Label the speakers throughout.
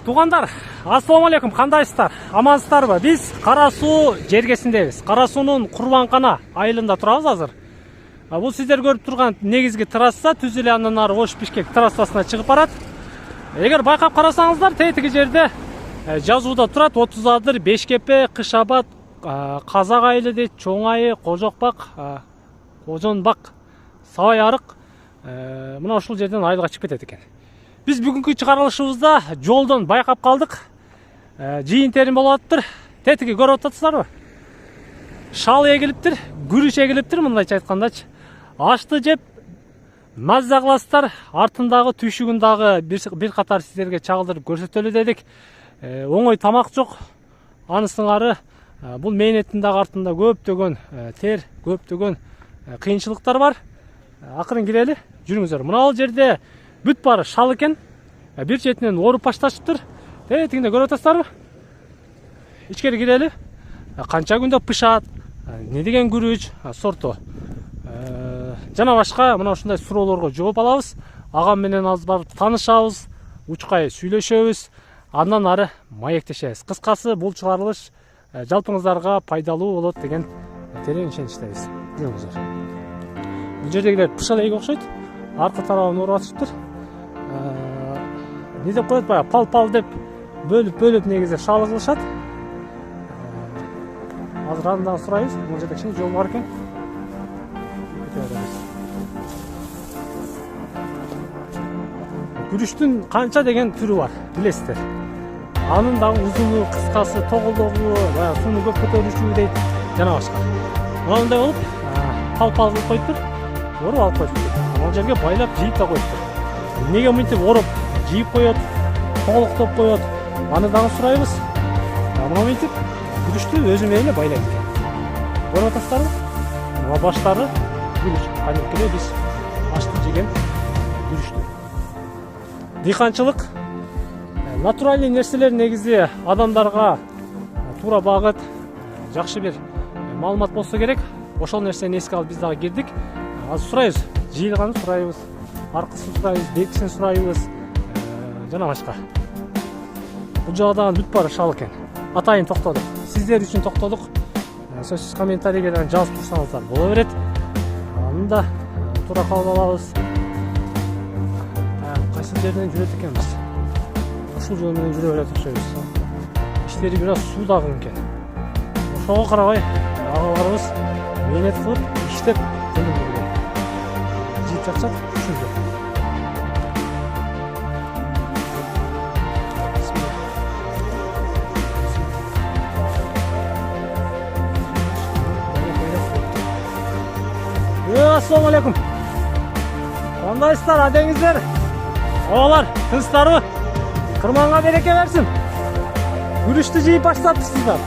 Speaker 1: Туугандар, ассаламу алейкум, кандайсыздар? Амансыздарбы? Биз Кара Суу жергесиндебиз. Кара Суунун Курбанкана айылында турабыз азыр. Бул сиздер көрүп турган негизги трасса түз эле андан ары Ош-Бишкек трассасына чыгып барат. Эгер байкап карасаңыздар, тетиги жерде жазууда турат 30 адыр, Бешкепе, Кышабат, Казак айылы дейт, Чоң айы, Кожокбак, Кожонбак, Сабай арык. Мына ушул жерден айылга чыгып кетет экен. Biz бүгүнкү чыгарылышыбызда жолдон байкап калдык. Жыйын терим болуп атыптыр. Тетиги көрүп атасыздарбы? Шал эгилиптир, күрүч эгилиптир, мындайча айткандачы. Ашты жеп маза кыласыздар. Артындагы түйшүгүн дагы бир катар сиздерге чагылдырып көрсөтөлү дедик. Оңой тамак жок. Аны сыңары бул мээнеттин дагы артында көптөгөн тер, көптөгөн кыйынчылыктар бар. Акырын кирели, жүрүңүздөр. Мына ал жерде бүт бары шал экен. Бир четинен оруп башташыптыр. Тетигинде көрүп атасыздарбы? Ичкери кирели. Канча күндө пышат, не деген күрүч, сорту. Жана башка мына ушундай суроолорго жооп алабыз. Агам менен аз барып таанышабыз, учкай сүйлөшөбүз. Андан ары маектешебиз. Кыскасы бул чыгарылыш жалпыңыздарга пайдалуу болот деген терең ишеничтебиз. Жүрүңүздөр. Бул жердегилер пышал эги окшойт. Аркы тарабын оруп атышыптыр. Не деп коет баягы пал-пал деп бөлүп негизи шалы кылышат. Азыр андан сурайбыз. Бул жерде кичине жол бар экен. Күрүчтүн канча деген түрү бар, билесиздер. Анын дагы узуну, кыскасы, тоголдогу, баягы сууну көп көтөрүүчү дейт, жана башка. Мындай болуп, пал-пал кылып коюптур. Оруп алып коюптур. Ал жерге байлап жыйып да коюптур. Неге мынтип оруп жыйып коет, тоголуктоп коет, аны дагы сурайбыз. Мына мынтип күрүчтү өзү менен эле байлайт экен. Көрүп атасыздарбы? Мына баштары күрүч. Кадимкиде биз ашты жеген күрүчтү. Дыйканчылык натуралдуу нерселер негизи адамдарга туура багыт, жакшы бир маалымат болсо керек. Ошол нерсени эске алып биз дагы кирдик. Азыр сурайбыз, жыйылганын сурайбыз, аркысын сурайбыз, бекисин сурайбыз, жана башка. Бул жагда бүт бары шал экен. Атайын токтодук. Сиздер үчүн токтодук. Сөзсүз комментарийге жазып турсаңыздар боло берет. Аны да туура кабыл алабыз. Кайсы жерден жүрөт экенбиз? Ушул жол менен жүрө берет окшойбуз. Иштери бир аз суудагы экен. Ошого карабай агаларыбыз мээнет кылып, иштеп жыйып жатышат. Ушул Assalamu alaikum. Кандайсыздар, адеңиздер? Оолар, тынчтарбы? Кырманга береке берсин. Күрүчтү жыйып баштапсыздар.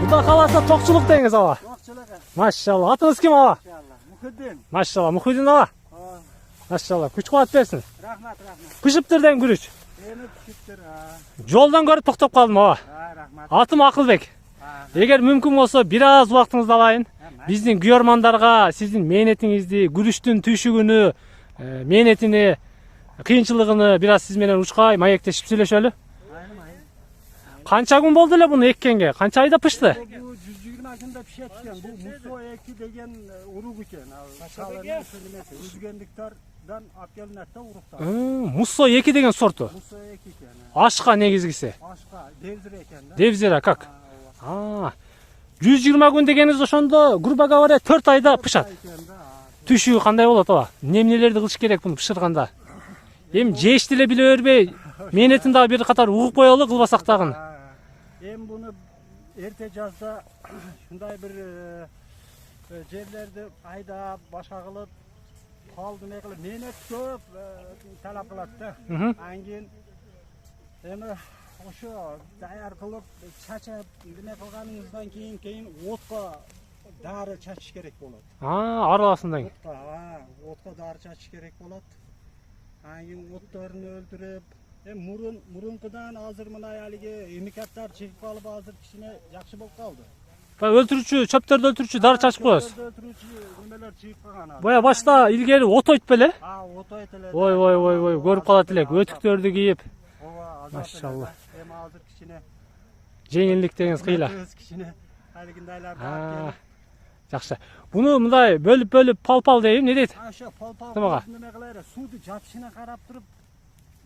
Speaker 1: Куда каласа токчулук деңиз ала. Машалла. Атыңыз ким ала?
Speaker 2: Мухиддин.
Speaker 1: Машалла. Мухиддин ала. Машалла. Күч кубат берсин.
Speaker 2: Рахмат.
Speaker 1: Пышыптыр дең күрүч.
Speaker 2: Эми пышыптыр.
Speaker 1: Жолдон көрүп токтоп калдым ала.
Speaker 2: Рахмат.
Speaker 1: Атым Акылбек. Эгер мүмкүн болсо бир аз убактыңызды алайын. Биздин күйөрмандарга сиздин мээнетиңизди, күрүчтүн түйшүгүнү, мээнетини, кыйынчылыгыны бир аз сиз менен учкай маектешип сүйлөшөлү. Канча күн болду эле буну эккенге? Канча айда пышты?
Speaker 2: Бу 120 күндө пишет экен. Бу Мусо 2 деген урук экен. Шаланы сөйлөмөсө үзгөндүктөрдөн алып келинет да уруктар.
Speaker 1: Мусо 2 деген сорту.
Speaker 2: Мусо 2 экен.
Speaker 1: Ашка негизгиси.
Speaker 2: Ашка Девзира экен да.
Speaker 1: Девзира как? 120 күн дегениз ошондо, грубо говоря, 4 айда пышат. Түйшүгү кандай болот ала? Эмнелерди кылыш керек буну пышырганда? Эми жешти эле биле бербей, мээнетин дагы бир катар угуп коелу кылбасак дагы.
Speaker 2: Эми буну эрте жазда ушундай бир жерлерди айдап, башка кылып, калды не кылып, мээнет көп талап кылат да. Анан кийин эми ошо даяр кылып, чачып, неме кылганыңыздан кийин отко дары чачыш керек болот.
Speaker 1: Араласындан.
Speaker 2: Отко дары чачыш керек болот. Анан кийин отторун өлтүрүп, мурункудан азыр мына алиги химикаттар чыгып калып, азыр кичине жакшы болуп калды.
Speaker 1: Өлтүрүүчү, чөптөрдү өлтүрүүчү дары чачып коебуз.
Speaker 2: Өлтүрүүчү немелер чыгып калган.
Speaker 1: Бая башта илгери отойт беле?
Speaker 2: Отойт эле.
Speaker 1: Ой, көрүп калат элек, өтүктөрдү кийип. Maşallah.
Speaker 2: Hem hazır kişine.
Speaker 1: Жеңілдік деңіз қиыла.
Speaker 2: Öz kişine. Haligindaylar
Speaker 1: Ha,
Speaker 2: da.
Speaker 1: жақсы. Бұны мындай бөліп пал дейм, не дейді?
Speaker 2: Aşağı pal
Speaker 1: Nima?
Speaker 2: nima qilaydi? Suvni jatishini qarab turib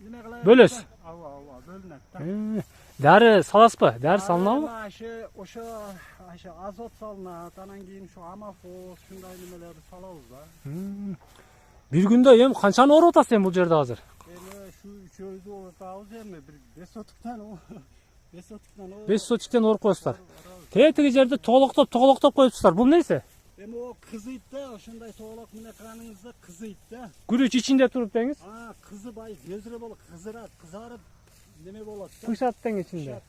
Speaker 2: nima qilaydi?
Speaker 1: Bölөс.
Speaker 2: Ava, bölünadi.
Speaker 1: Дәрі саласыз ба? Дәрі салынабы?
Speaker 2: O'sha azot solinadi. Anan keyin shu amafos shunday nimalarni solamiz da.
Speaker 1: Bir күндө эми канчаны оруп атасыз эми бул жерде азыр?
Speaker 2: Endi shu uchovni o'rtamiz endi bir 5 sotukdan 5 sotukdan
Speaker 1: 5 сотиктен оруп коесуздар. Тетиги жерде тоголоктоп коюпсуздар. Бул нерсе?
Speaker 2: Endi o qiziydi-da, o'shanday to'g'loq mina qilganingizda qiziydi-da.
Speaker 1: Күрүч ичинде туруп деңиз.
Speaker 2: Ha, qizib ay gözre bo'lib, qizarib nima bo'ladi-da.
Speaker 1: Пышат дең ичинде.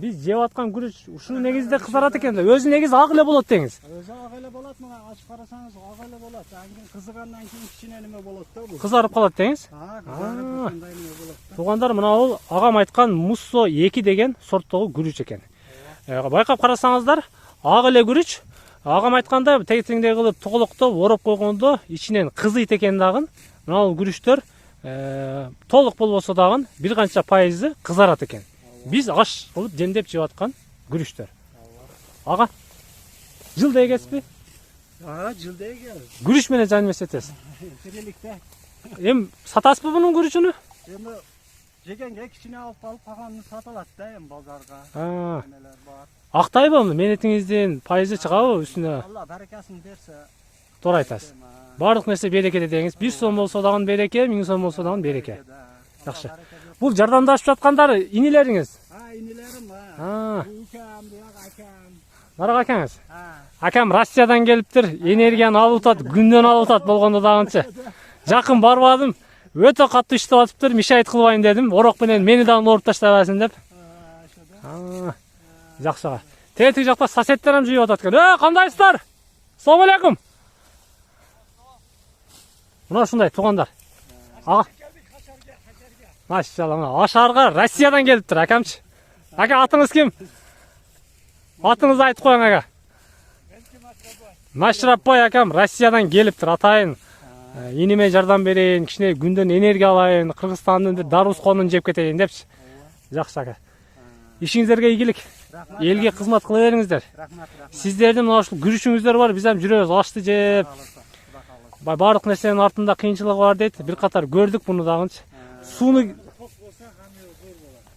Speaker 1: Биз жеп аткан күрүч ушул негизде кызарат экен да. Өзү негизи ак эле болот деңиз.
Speaker 2: O'zi oq ele bo'ladi, mana ochib qarasangiz oq ele bo'ladi. Keyin qizigandan keyin kichkina nima bo'ladi-da bu.
Speaker 1: Кызарып калат деңиз.
Speaker 2: Ha, qizarib shunday nima bo'ladi-da.
Speaker 1: Туугандар, мына бул агам айткан Musso 2 деген сорттогу күрүч экен. Байкап карасаңыздар, ак эле күрүч. Агам айткандай тегиңдей кылып тоголоктоп ороп койгондо ичинен кызыйт экен дагы. Мына бул күрүчтөр толук болбосо дагы бир канча пайызы кызарат экен. Биз аш кылып жемдеп жеп аткан күрүчтөр. Ага. Жылда эгесизби?
Speaker 2: Ha, jilda ega.
Speaker 1: Күрүч менен жан эместетесиз.
Speaker 2: Kerelikda.
Speaker 1: Эми сатасызбы мунун күрүчүнү?
Speaker 2: Endi jeganga kichkina olib qolganini sotiladi-da endi bozorga. Neler bor.
Speaker 1: Актайбы муну менетиңиздин пайызы чыгабы үстүнө?
Speaker 2: Allah barakasini bersa.
Speaker 1: Туура айтасыз. Барлык нерсе берекеде деңиз. 1 сом болсо дагы береке, 1000 сом болсо дагы береке. Жакшы. Бул жардамдашып жаткандар инилериңиз.
Speaker 2: Ha, inilerim ha.
Speaker 1: Ha,
Speaker 2: Ukam, buyoq akam.
Speaker 1: нарак акаңыз.
Speaker 2: Ha.
Speaker 1: Акам Россиядан келиптир, энергияны алып атат, күндөн алып атат болгондо дагынчы. Жакын барбадым. Өтө катуу иштеп атыптыр, мишайт кылбайм дедим. Орок менен мени дагы ооруп таштабасын деп. Жакшы. Тетиги жакта соседтер ham жыйып атат экен. Кандайсыздар? Ассалому алейкум. Мына ушундай туугандар. Ага. Машалла, мына Ашарга Россиядан келиптир акамчы. Ака, атыңыз ким? Атыңызды айтып коюң ага. Машрапбай акам Россиядан келиптир, атайын. Иниме жардам берейин, кичине күндөн энергия алайын, Кыргызстандын бир дарус конун жеп кетейин депчи. Жакшы ака. Ишиңиздерге ийгилик. Элге кызмат кыла бериңиздер.
Speaker 2: Рахмат.
Speaker 1: Сиздердин мына ушул күрүшүңүздөр бар, биз ham жүрөбүз, ашты жеп. Бардык нерсенин артында кыйынчылыгы бар дейт. Бир катар көрдүк муну дагынчы. Сууну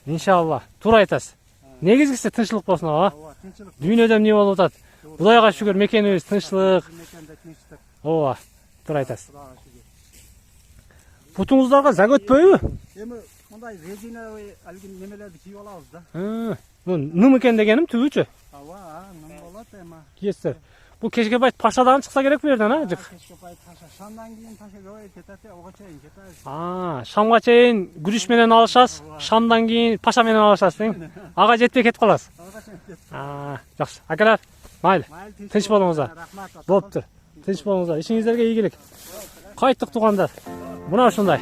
Speaker 1: иншалла, туура айтасыз. Негизгиси тынччылык болсун ага. Дүйнөдө эмне болуп атат? Кудайга шүгүр, мекенибиз тынччылык. Ооба, туура айтасыз. Путуңуздарга зак өтпөйбү?
Speaker 2: Эми мындай резиновый алгин немелерди кийип алабыз да.
Speaker 1: Бул ным экен дегеним түбүчү.
Speaker 2: Ава, ным болот эми.
Speaker 1: Кийесиздер. Бул кечке байт Пашадан чыкса керек бу жерден, а?
Speaker 2: Кечке байт Паша. Шамдан кийин Паша көбөйүп кетет, ого чейин кетебиз.
Speaker 1: Шамга чейин күрүч менен алышасыз, шамдан кийин Паша менен алышасыз, тең. Ага жетпей кетип каласыз.
Speaker 2: Ого чейин кетет.
Speaker 1: Жакшы. Акалар, майли. Тынч болуңуздар.
Speaker 2: Рахмат.
Speaker 1: Болуптур. Тынч болуңуздар. Ишиңиздерге ийгилик. Кайттык туугандар. Мына ушундай.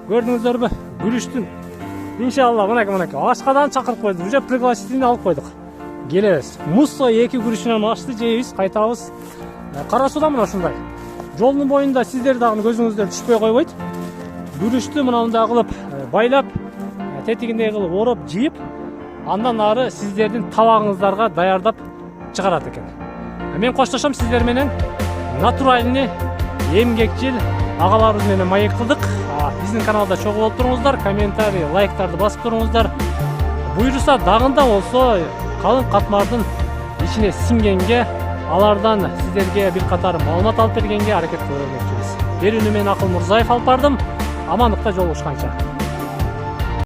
Speaker 1: Көрдүңүздөрбү? Күрүчтүн. Иншалла, мынакей ашкадан чакырып койдук. Уже пригласительный алып койдук. Келебиз. Musso 2 күрүчүнөн ашты жейбиз, кайтабыз. Кара сууда мына ушундай. Жолдун боюнда сиздер дагы көзүңүздөр түшпөй койбойт. Күрүчтү мындай кылып байлап, тетигиндей кылып ороп, жыйып, андан ары сиздердин табагыңыздарга даярдап чыгарат экен. Мен коштошом сиздер менен натуральный, эмгекчил агаларыбыз менен маек кылдык. Биздин каналда чогуу болуп туруңуздар, комментарий, лайктарды басып туруңуздар. Буюрса дагында болсо калың катмардын ичине сиңгенге, алардан сиздерге бир катар маалымат алып бергенге аракет кыла бермекчибиз. Берүүнү мен Акыл Мурзаев алып бардым. Амандыкта жолугушканча.